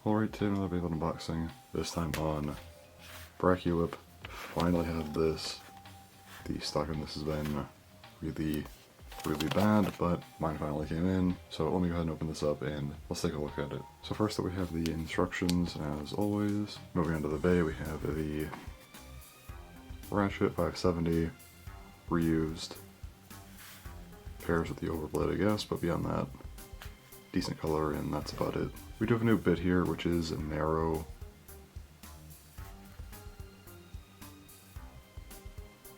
Alright, today another Beyblade unboxing, this time on BrachioWhip. Finally have this. The stock on this has been really bad, but mine finally came in. So let me go ahead and open this up and let's take a look at it. So first up we have the instructions as always. Moving on to the bay, we have the BrachioWhip 570 reused. Pairs with the overblade, I guess, but beyond that, decent color, and that's about it. We do have a new bit here, which is narrow.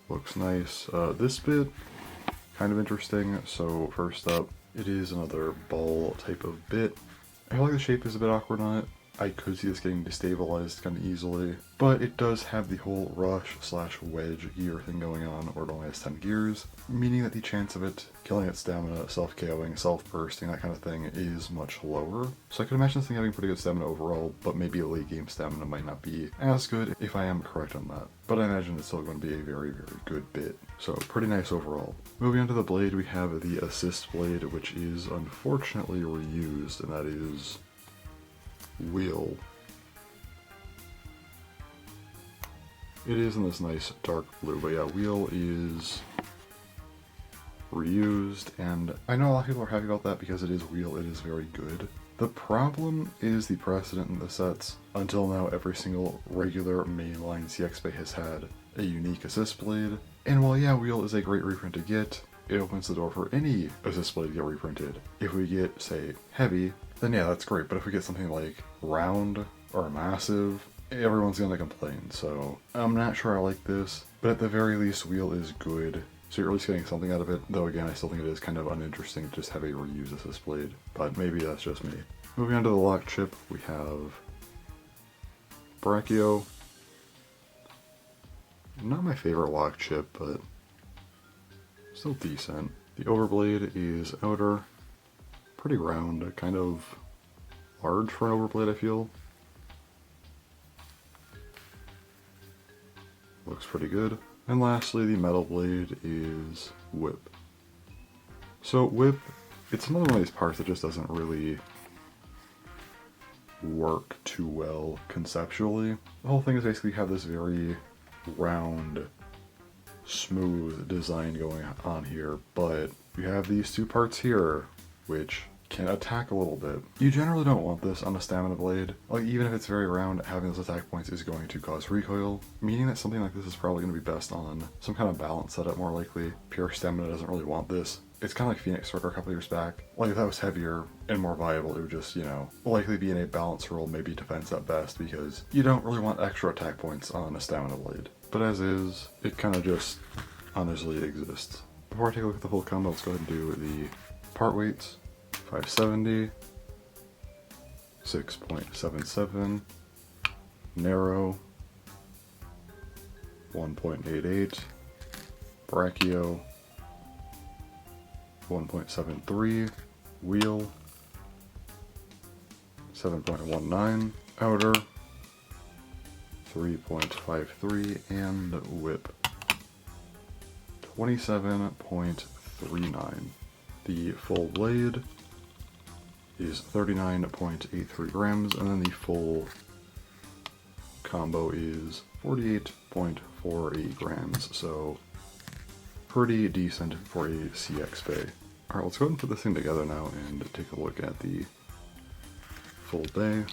Looks nice. This bit, kind of interesting. So first up, it is another ball type of bit. I feel like the shape is a bit awkward on it. I could see this getting destabilized kind of easily, but it does have the whole rush/wedge gear thing going on, where it only has 10 gears, meaning that the chance of it killing its stamina, self-KOing, self-bursting, that kind of thing is much lower. So I could imagine this thing having pretty good stamina overall, but maybe late game stamina might not be as good if I am correct on that. But I imagine it's still going to be a very good bit. So pretty nice overall. Moving on to the blade, we have the assist blade, which is unfortunately reused, and that is Wheel. It is in this nice dark blue, but yeah, Wheel is reused, and I know a lot of people are happy about that because it is Wheel, it is very good. The problem is the precedent in the sets. Until now, every single regular mainline CX Bay has had a unique assist blade, and while yeah, Wheel is a great reprint to get, it opens the door for any assist blade to get reprinted. If we get, say, heavy, then yeah, that's great, but if we get something like round or massive, everyone's gonna complain, so I'm not sure I like this, but at the very least, Wheel is good, so you're at least getting something out of it, though again, I still think it is kind of uninteresting to just have a reuse assist blade, but maybe that's just me. Moving on to the lock chip, we have Brachio. Not my favorite lock chip, but still decent. The overblade is outer. Pretty round, kind of large for an overblade, I feel. Looks pretty good. And lastly, the metal blade is whip. So whip, it's another one of these parts that just doesn't really work too well conceptually. The whole thing is basically you have this very round, smooth design going on here, but you have these two parts here which can attack a little bit. You generally don't want this on a stamina blade. Like, even if it's very round, having those attack points is going to cause recoil, meaning that something like this is probably going to be best on some kind of balance setup more likely. Pure stamina doesn't really want this. It's kind of like Phoenix Striker a couple years back. Like, if that was heavier and more viable, it would just, you know, likely be in a balance role, maybe defense at best, because you don't really want extra attack points on a stamina blade. But as is, it kind of just honestly exists. Before I take a look at the full combo, let's go ahead and do the part weights. 570, 6.77, narrow, 1.88, brachio, 1.73, wheel, 7.19, outer, 3.53, and whip, 27.39. The full blade is 39.83 grams, and then the full combo is 48.48 grams, so pretty decent for a CX Bay. Alright, let's go ahead and put this thing together now and take a look at the full bay.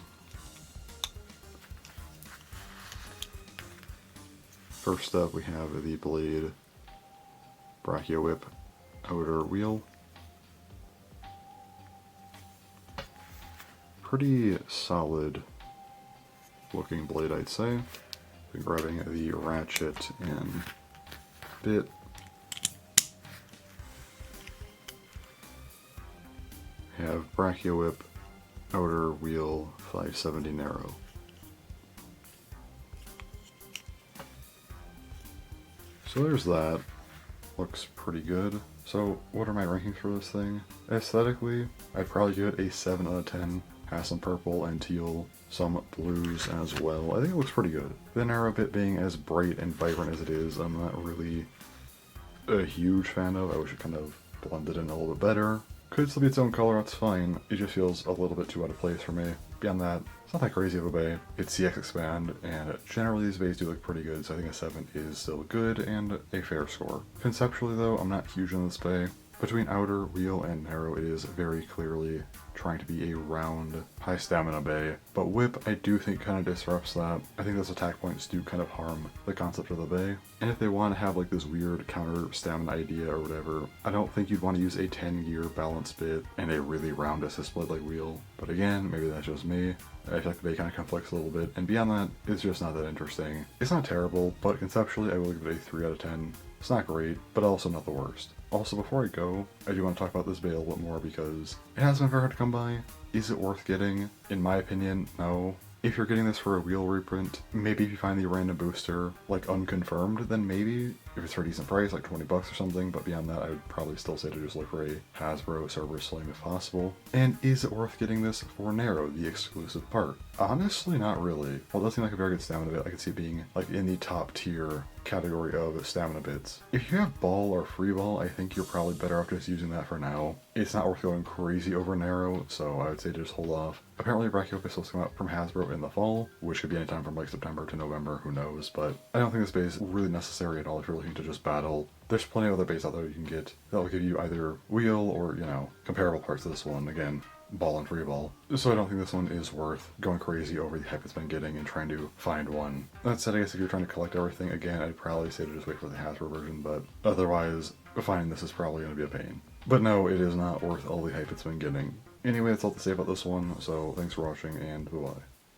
First up, we have the blade BrachioWhip Outer Wheel. Pretty solid looking blade, I'd say. Been grabbing the ratchet and bit. Have BrachioWhip Outer Wheel 570Nr. So there's that. Looks pretty good. So what are my rankings for this thing? Aesthetically, I'd probably give it a 7 out of 10. Has some purple and teal, some blues as well. I think it looks pretty good. The narrow bit being as bright and vibrant as it is, I'm not really a huge fan of. I wish it kind of blended in a little bit better. Could still be its own color, that's fine. It just feels a little bit too out of place for me. Beyond that, it's not that crazy of a bay. It's CX Expand, and generally these bays do look pretty good, so I think a 7 is still good and a fair score. Conceptually though, I'm not huge on this bay. Between outer, wheel, and narrow, it is very clearly trying to be a round, high stamina bay, but whip I do think kind of disrupts that. I think those attack points do kind of harm the concept of the bay, and if they want to have like this weird counter stamina idea or whatever, I don't think you'd want to use a 10-gear balance bit and a really round assist blade like wheel, but again, maybe that's just me. I feel like the bay kind of conflicts a little bit, and beyond that, it's just not that interesting. It's not terrible, but conceptually I will give it a 3 out of 10. It's not great, but also not the worst. Also, before I go, I do want to talk about this bay a little bit more because it has been very hard to come by. Is it worth getting? In my opinion, no. If you're getting this for a wheel reprint, maybe if you find the random booster, like unconfirmed, then maybe. If it's for a decent price, like 20 bucks or something, but beyond that, I would probably still say to just look for a Hasbro Cerberus Slam if possible. And is it worth getting this for Narrow, the exclusive part? Honestly, not really. Well, it does seem like a very good stamina bit. I could see it being like in the top tier category of stamina bits. If you have ball or free ball, I think you're probably better off just using that for now. It's not worth going crazy over Narrow, so I would say to just hold off. Apparently, BrachioWhip is supposed to come out from Hasbro in the fall, which could be anytime from like September to November, who knows, but I don't think this base is really necessary at all if you're looking to just battle. There's plenty of other bases out there you can get that will give you either wheel or, you know, comparable parts to this one. Again, ball and free ball. So I don't think this one is worth going crazy over the hype it's been getting and trying to find one. That said, I guess if you're trying to collect everything, again, I'd probably say to just wait for the Hasbro version, but otherwise, finding this is probably going to be a pain. But no, it is not worth all the hype it's been getting. Anyway, that's all to say about this one, so thanks for watching, and bye-bye.